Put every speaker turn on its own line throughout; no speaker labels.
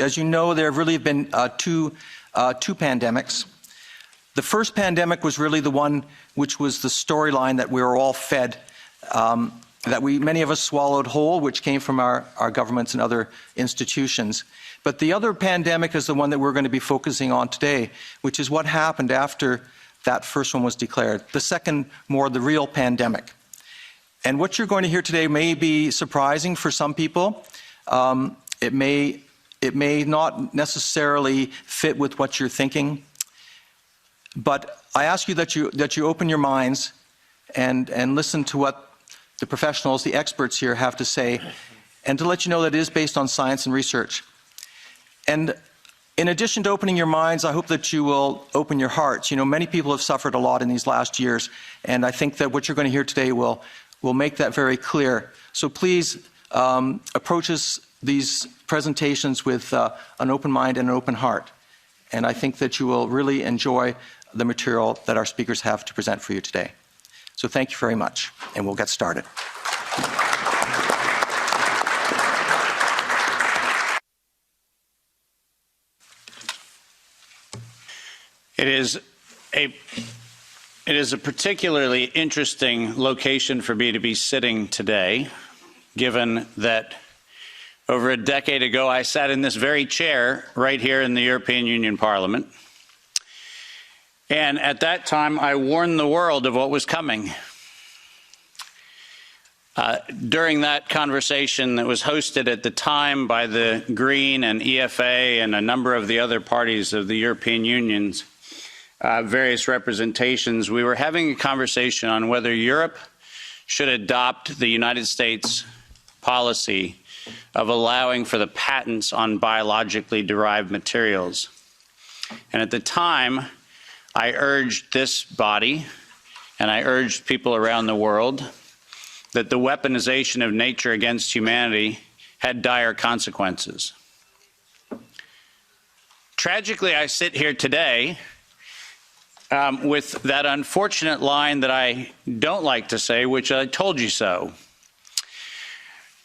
as you know, there have really been two pandemics. The first pandemic was really the one which was the storyline that we were all fed, that many of us swallowed whole, which came from our governments and other institutions. But the other pandemic is the one that we're going to be focusing on today, which is what happened after that first one was declared. The second, more the real pandemic. And what you're going to hear today may be surprising for some people. It may not necessarily fit with what you're thinking. But I ask you that you open your minds and listen to what the professionals, the experts here have to say, and to let you know that it is based on science and research. And in addition to opening your minds, I hope that you will open your hearts. You know, many people have suffered a lot in these last years, and I think that what you're going to hear today will make that very clear. So please approach these presentations with an open mind and an open heart. And I think that you will really enjoy the material that our speakers have to present for you today. So thank you very much, and we'll get started.
It is a particularly interesting location for me to be sitting today, given that over a decade ago I sat in this very chair right here in the European Union Parliament. And at that time I warned the world of what was coming. During that conversation that was hosted at the time by the Green and EFA and a number of the other parties of the European Union's various representations, we were having a conversation on whether Europe should adopt the United States policy of allowing for the patents on biologically derived materials. And at the time, I urged this body, and I urged people around the world, that the weaponization of nature against humanity had dire consequences. Tragically, I sit here today with that unfortunate line that I don't like to say, which I told you so.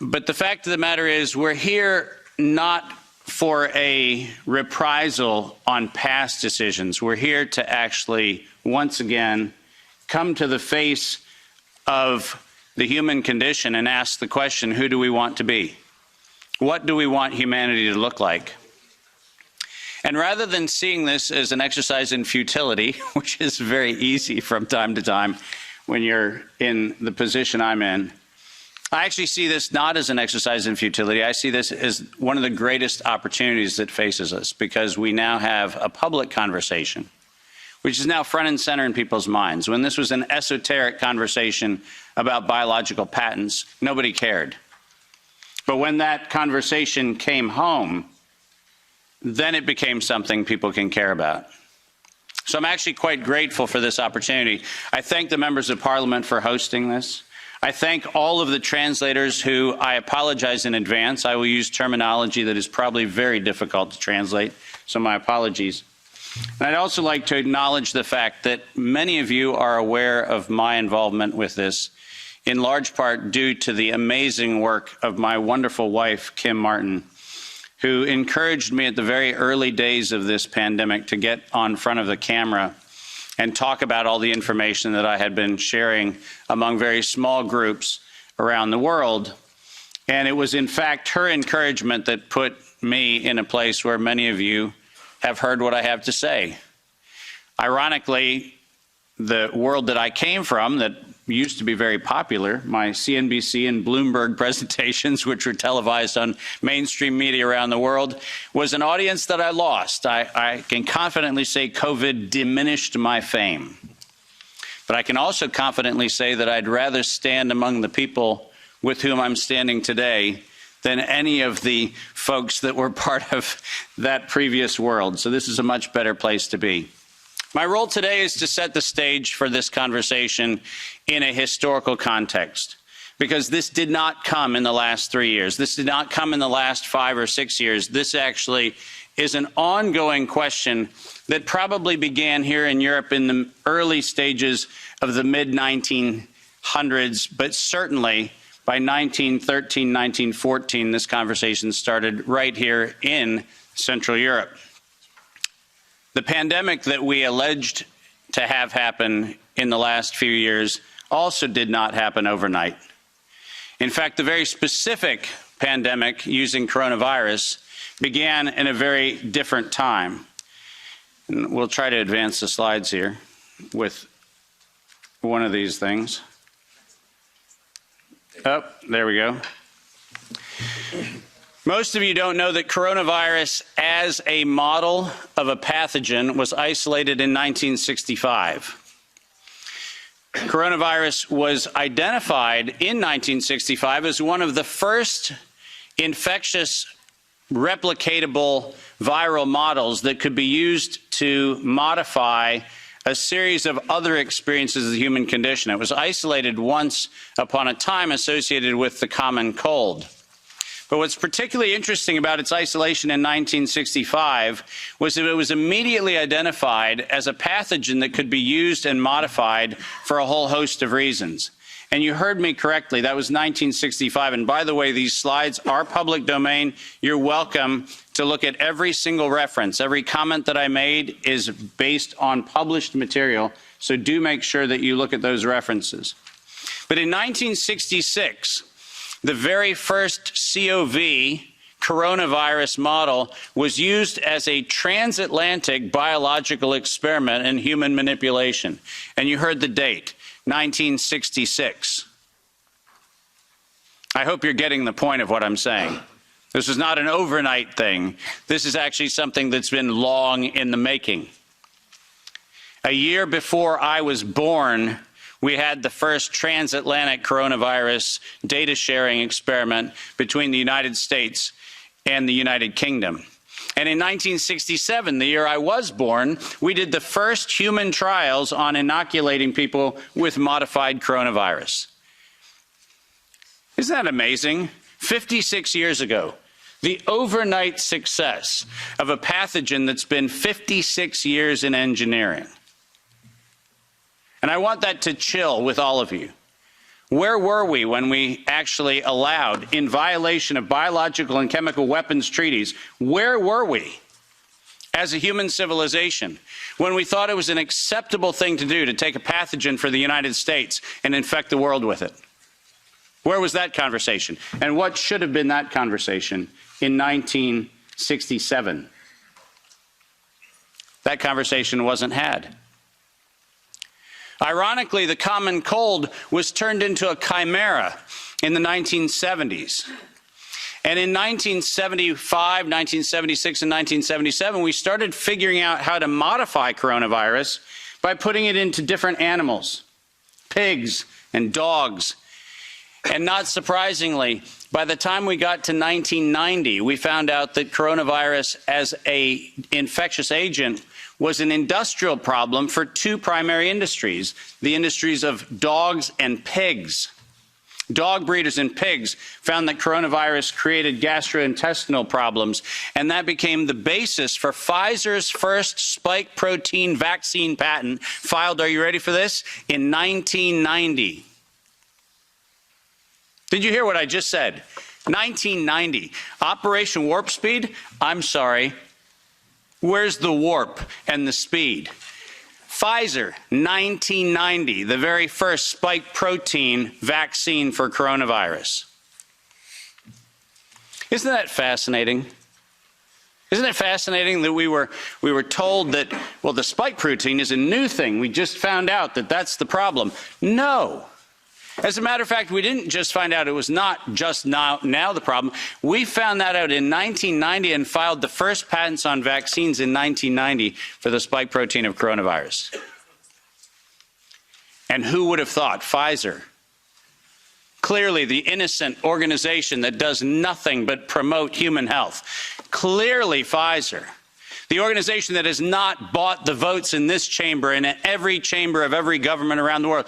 But the fact of the matter is, we're here not for a reprisal on past decisions. We're here to actually, once again, come to the face of the human condition and ask the question, who do we want to be? What do we want humanity to look like? And rather than seeing this as an exercise in futility, which is very easy from time to time when you're in the position I'm in, I actually see this not as an exercise in futility. I see this as one of the greatest opportunities that faces us, because we now have a public conversation, which is now front and center in people's minds. When this was an esoteric conversation about biological patents, nobody cared. But when that conversation came home, then it became something people can care about. So I'm actually quite grateful for this opportunity. I thank the members of Parliament for hosting this. I thank all of the translators who, I apologize in advance. I will use terminology that is probably very difficult to translate, so my apologies. And I'd also like to acknowledge the fact that many of you are aware of my involvement with this, in large part due to the amazing work of my wonderful wife, Kim Martin, who encouraged me at the very early days of this pandemic to get on front of the camera and talk about all the information that I had been sharing among very small groups around the world. And it was, in fact, her encouragement that put me in a place where many of you have heard what I have to say. Ironically, the world that I came from, that used to be very popular, my CNBC and Bloomberg presentations, which were televised on mainstream media around the world, was an audience that I lost. I can confidently say COVID diminished my fame. But I can also confidently say that I'd rather stand among the people with whom I'm standing today than any of the folks that were part of that previous world. So this is a much better place to be. My role today is to set the stage for this conversation in a historical context, because this did not come in the last 3 years. This did not come in the last 5 or 6 years. This actually is an ongoing question that probably began here in Europe in the early stages of the mid-1900s, but certainly By 1913, 1914, this conversation started right here in Central Europe. The pandemic that we alleged to have happen in the last few years also did not happen overnight. In fact, the very specific pandemic using coronavirus began in a very different time. And we'll try to advance the slides here with one of these things. Oh, there we go. Most of you don't know that coronavirus as a model of a pathogen was isolated in 1965. Coronavirus was identified in 1965 as one of the first infectious replicatable viral models that could be used to modify a series of other experiences of the human condition. It was isolated once upon a time associated with the common cold. But what's particularly interesting about its isolation in 1965 was that it was immediately identified as a pathogen that could be used and modified for a whole host of reasons. And you heard me correctly, that was 1965. And by the way, these slides are public domain. You're welcome to look at every single reference. Every comment that I made is based on published material, so do make sure that you look at those references. But in 1966, the very first COV coronavirus model was used as a transatlantic biological experiment in human manipulation. And you heard the date, 1966. I hope you're getting the point of what I'm saying. This is not an overnight thing. This is actually something that's been long in the making. A year before I was born, we had the first transatlantic coronavirus data sharing experiment between the United States and the United Kingdom. And in 1967, the year I was born, we did the first human trials on inoculating people with modified coronavirus. Isn't that amazing? 56 years ago, the overnight success of a pathogen that's been 56 years in engineering. And I want that to chill with all of you. Where were we when we actually allowed, in violation of biological and chemical weapons treaties, where were we as a human civilization when we thought it was an acceptable thing to do to take a pathogen for the United States and infect the world with it? Where was that conversation? And what should have been that conversation in 1967? That conversation wasn't had. Ironically, the common cold was turned into a chimera in the 1970s. And in 1975, 1976, and 1977, we started figuring out how to modify coronavirus by putting it into different animals, pigs and dogs. And not surprisingly, by the time we got to 1990, we found out that coronavirus as an infectious agent was an industrial problem for two primary industries, the industries of dogs and pigs. Dog breeders and pigs found that coronavirus created gastrointestinal problems, and that became the basis for Pfizer's first spike protein vaccine patent, filed, are you ready for this, in 1990. Did you hear what I just said? 1990. Operation Warp Speed? I'm sorry. Where's the warp and the speed? Pfizer, 1990, the very first spike protein vaccine for coronavirus. Isn't that fascinating? Isn't it fascinating that we were told that, well, the spike protein is a new thing. We just found out that that's the problem. No. As a matter of fact, we didn't just find out it was not just now the problem. We found that out in 1990 and filed the first patents on vaccines in 1990 for the spike protein of coronavirus. And who would have thought? Pfizer. Clearly the innocent organization that does nothing but promote human health. Clearly Pfizer. The organization that has not bought the votes in this chamber and in every chamber of every government around the world.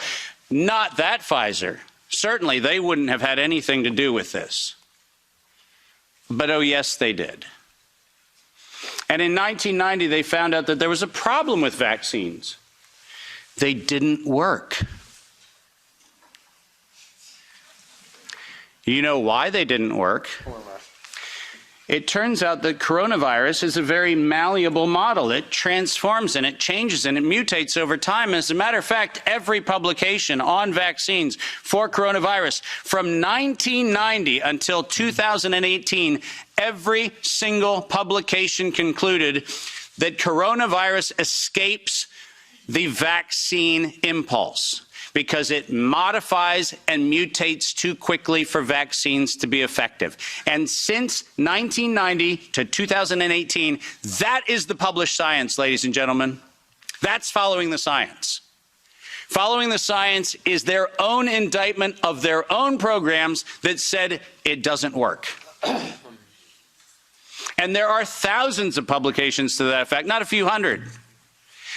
Not that Pfizer. Certainly they wouldn't have had anything to do with this. But oh yes, they did. And in 1990, they found out that there was a problem with vaccines. They didn't work. You know why they didn't work? It turns out that coronavirus is a very malleable model. It transforms and it changes and it mutates over time. As a matter of fact, every publication on vaccines for coronavirus from 1990 until 2018, every single publication concluded that coronavirus escapes the vaccine impulse because it modifies and mutates too quickly for vaccines to be effective. And since 1990 to 2018, that is the published science, ladies and gentlemen. That's following the science. Following the science is their own indictment of their own programs that said it doesn't work. And there are thousands of publications to that effect, not a few hundred,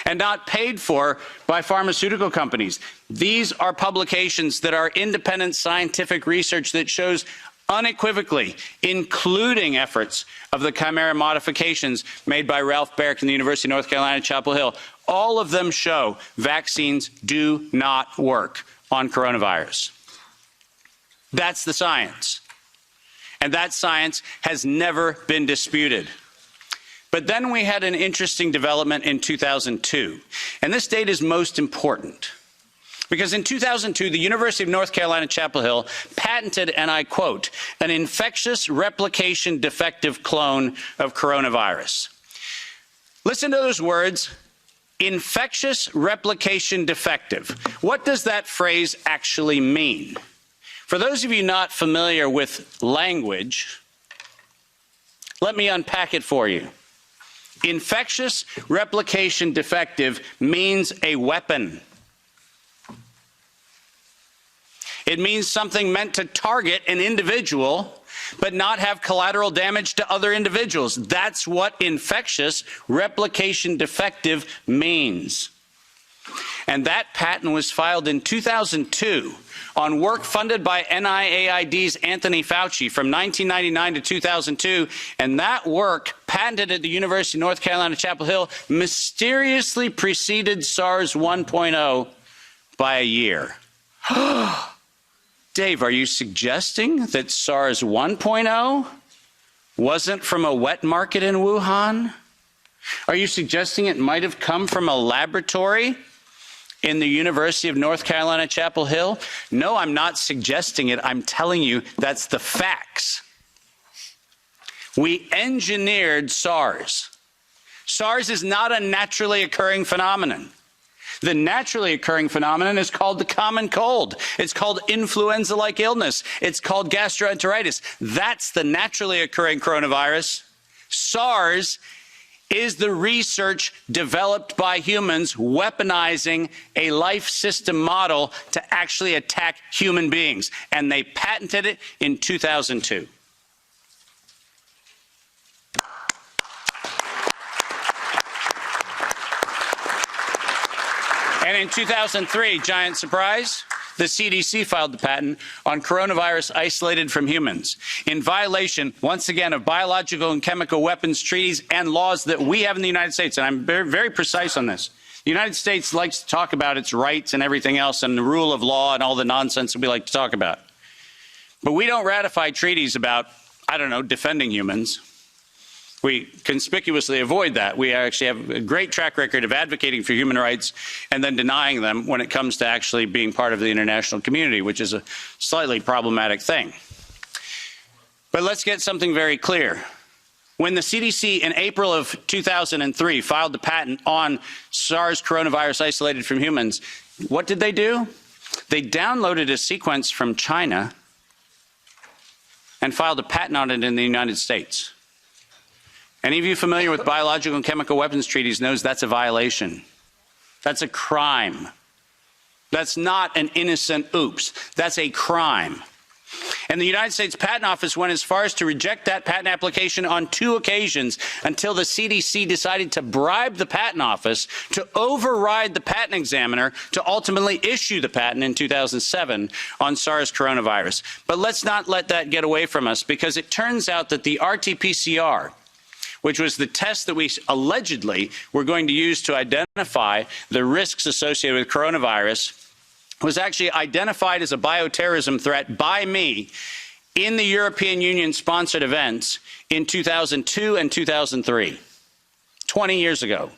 and not paid for by pharmaceutical companies. These are publications that are independent scientific research that shows unequivocally, including efforts of the chimera modifications made by Ralph Baric in the University of North Carolina, Chapel Hill. All of them show vaccines do not work on coronavirus. That's the science. And that science has never been disputed. But then we had an interesting development in 2002. And this date is most important. Because in 2002, the University of North Carolina, Chapel Hill patented, and I quote, an infectious replication defective clone of coronavirus. Listen to those words, infectious replication defective. What does that phrase actually mean? For those of you not familiar with language, let me unpack it for you. Infectious replication defective means a weapon. It means something meant to target an individual, but not have collateral damage to other individuals. That's what infectious replication defective means. And that patent was filed in 2002 on work funded by NIAID's Anthony Fauci from 1999 to 2002. And that work, patented at the University of North Carolina, Chapel Hill, mysteriously preceded SARS 1.0 by a year. Dave, are you suggesting that SARS 1.0 wasn't from a wet market in Wuhan? Are you suggesting it might have come from a laboratory in the University of North Carolina, Chapel Hill? No, I'm not suggesting it. I'm telling you that's the facts. We engineered SARS. SARS is not a naturally occurring phenomenon. The naturally occurring phenomenon is called the common cold. It's called influenza-like illness. It's called gastroenteritis. That's the naturally occurring coronavirus. SARS is the research developed by humans weaponizing a life system model to actually attack human beings. And they patented it in 2002. And in 2003, giant surprise, the CDC filed the patent on coronavirus isolated from humans in violation, once again, of biological and chemical weapons treaties and laws that we have in the United States. And I'm very, very precise on this. The United States likes to talk about its rights and everything else and the rule of law and all the nonsense that we like to talk about. But we don't ratify treaties about, I don't know, defending humans. We conspicuously avoid that. We actually have a great track record of advocating for human rights and then denying them when it comes to actually being part of the international community, which is a slightly problematic thing. But let's get something very clear. When the CDC in April of 2003 filed the patent on SARS coronavirus isolated from humans, what did they do? They downloaded a sequence from China and filed a patent on it in the United States. Any of you familiar with biological and chemical weapons treaties knows that's a violation. That's a crime. That's not an innocent oops. That's a crime. And the United States Patent Office went as far as to reject that patent application on 2 occasions until the CDC decided to bribe the Patent Office to override the patent examiner to ultimately issue the patent in 2007 on SARS coronavirus. But let's not let that get away from us, because it turns out that the RT-PCR, which was the test that we allegedly were going to use to identify the risks associated with coronavirus, was actually identified as a bioterrorism threat by me in the European Union sponsored events in 2002 and 2003, 20 years ago.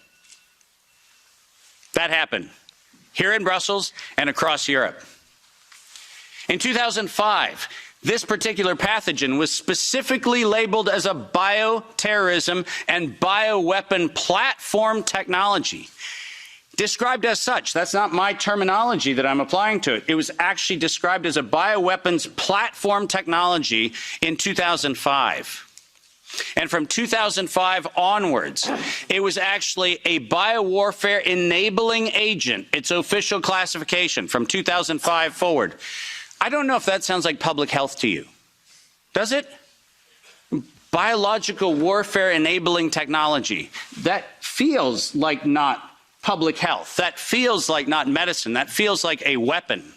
That happened here in Brussels and across Europe. In 2005, this particular pathogen was specifically labeled as a bioterrorism and bioweapon platform technology. Described as such. That's not my terminology that I'm applying to it. It was actually described as a bioweapons platform technology in 2005. And from 2005 onwards, it was actually a biowarfare enabling agent, its official classification from 2005 forward. I don't know if that sounds like public health to you. Does it? Biological warfare enabling technology. That feels like not public health. That feels like not medicine. That feels like a weapon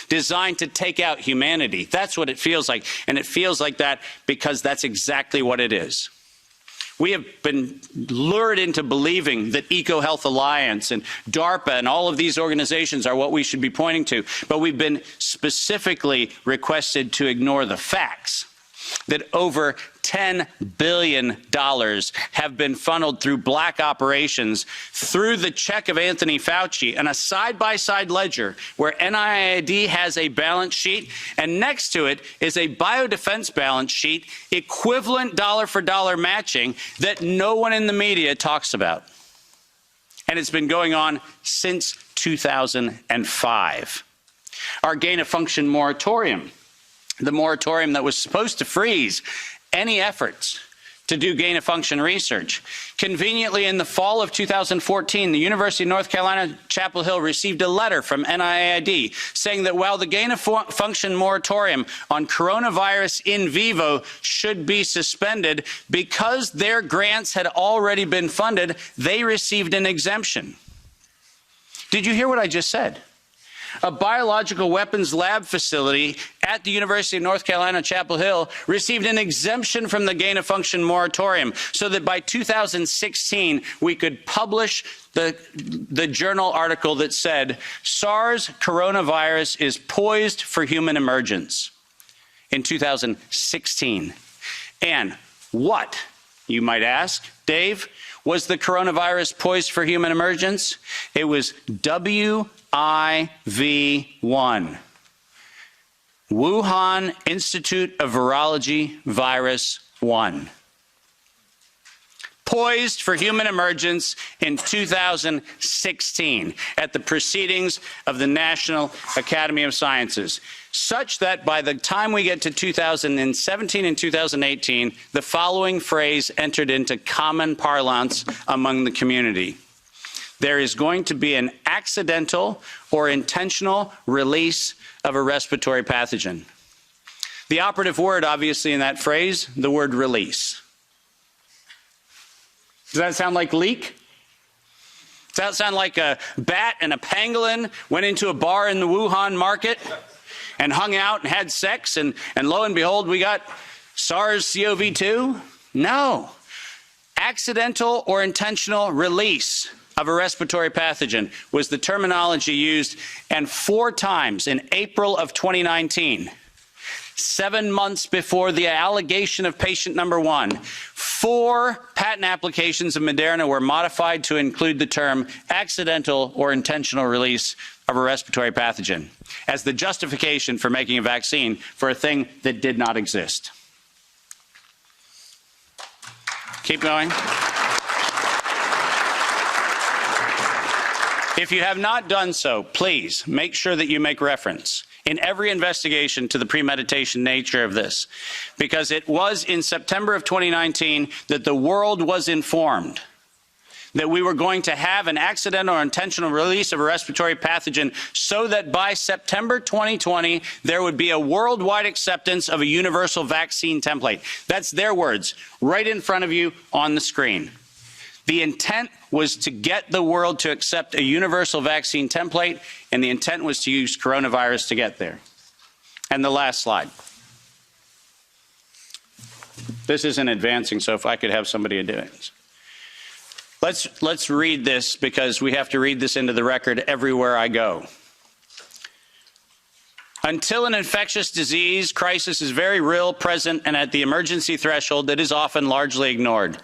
designed to take out humanity. That's what it feels like. And it feels like that because that's exactly what it is. We have been lured into believing that EcoHealth Alliance and DARPA and all of these organizations are what we should be pointing to. But we've been specifically requested to ignore the facts that over $10 billion have been funneled through black operations through the check of Anthony Fauci and a side-by-side ledger where NIAID has a balance sheet and next to it is a biodefense balance sheet equivalent dollar-for-dollar matching that no one in the media talks about. And it's been going on since 2005. Our gain-of-function moratorium, the moratorium that was supposed to freeze any efforts to do gain-of-function research. Conveniently, in the fall of 2014, the University of North Carolina, Chapel Hill received a letter from NIAID saying that while the gain-of-function moratorium on coronavirus in vivo should be suspended, because their grants had already been funded, they received an exemption. Did you hear what I just said? A biological weapons lab facility at the University of North Carolina, Chapel Hill, received an exemption from the gain-of-function moratorium so that by 2016, we could publish the journal article that said, SARS coronavirus is poised for human emergence in 2016. And what, you might ask, Dave, was the coronavirus poised for human emergence? It was WIV1, Wuhan Institute of Virology Virus 1. Poised for human emergence in 2016 at the proceedings of the National Academy of Sciences, such that by the time we get to 2017 and 2018, the following phrase entered into common parlance among the community. There is going to be an accidental or intentional release of a respiratory pathogen. The operative word, obviously, in that phrase, the word release. Does that sound like leak? Does that sound like a bat and a pangolin went into a bar in the Wuhan market and hung out and had sex and lo and behold, we got SARS-CoV-2? No. Accidental or intentional release of a respiratory pathogen was the terminology used, and 4 times in April of 2019, 7 months before the allegation of patient number 1, 4 patent applications of Moderna were modified to include the term accidental or intentional release of a respiratory pathogen as the justification for making a vaccine for a thing that did not exist. Keep going. If you have not done so, please make sure that you make reference in every investigation to the premeditation nature of this, because it was in September of 2019 that the world was informed that we were going to have an accidental or intentional release of a respiratory pathogen so that by September 2020, there would be a worldwide acceptance of a universal vaccine template. That's their words, right in front of you on the screen. The intent was to get the world to accept a universal vaccine template, and the intent was to use coronavirus to get there. And the last slide. This isn't advancing, so if I could have somebody do it. Let's read this, because we have to read this into the record everywhere I go. Until an infectious disease crisis is very real, present, and at the emergency threshold, it is often largely ignored.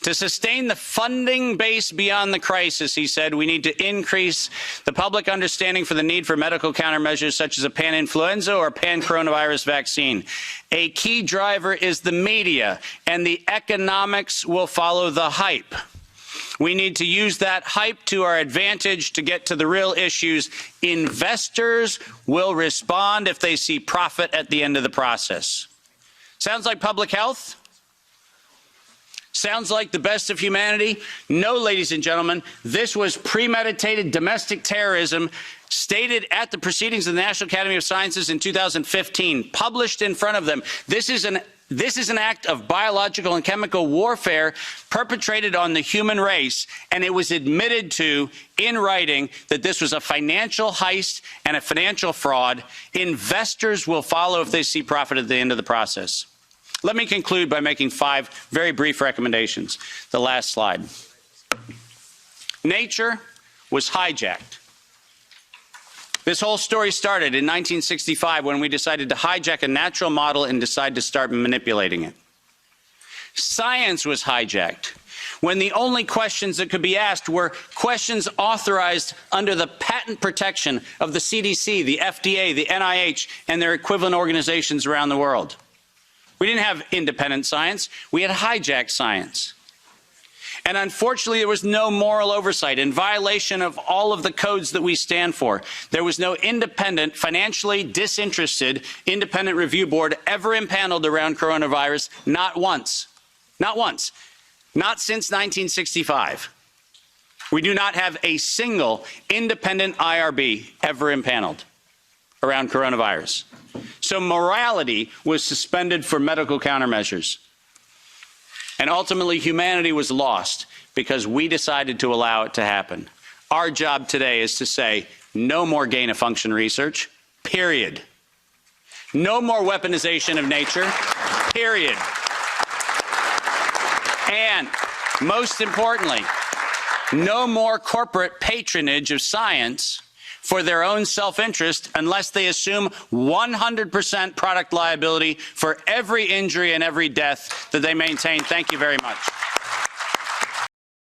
To sustain the funding base beyond the crisis, he said, we need to increase the public understanding for the need for medical countermeasures such as a pan-influenza or pan-coronavirus vaccine. A key driver is the media, and the economics will follow the hype. We need to use that hype to our advantage to get to the real issues. Investors will respond if they see profit at the end of the process. Sounds like public health? Sounds like the best of humanity? No, ladies and gentlemen, this was premeditated domestic terrorism stated at the proceedings of the National Academy of Sciences in 2015, published in front of them. This is an act of biological and chemical warfare perpetrated on the human race, and it was admitted to in writing that this was a financial heist and a financial fraud. Investors will follow if they see profit at the end of the process. Let me conclude by making 5 very brief recommendations. The last slide. Nature was hijacked. This whole story started in 1965 when we decided to hijack a natural model and decide to start manipulating it. Science was hijacked when the only questions that could be asked were questions authorized under the patent protection of the CDC, the FDA, the NIH, and their equivalent organizations around the world. We didn't have independent science. We had hijacked science. And unfortunately, there was no moral oversight in violation of all of the codes that we stand for. There was no independent, financially disinterested, independent review board ever impaneled around coronavirus, not once. Not once. Not since 1965. We do not have a single independent IRB ever impaneled around coronavirus. So morality was suspended for medical countermeasures. And ultimately, humanity was lost because we decided to allow it to happen. Our job today is to say, no more gain-of-function research, period. No more weaponization of nature, period. And most importantly, no more corporate patronage of science for their own self-interest unless they assume 100% product liability for every injury and every death that they maintain. Thank you very much.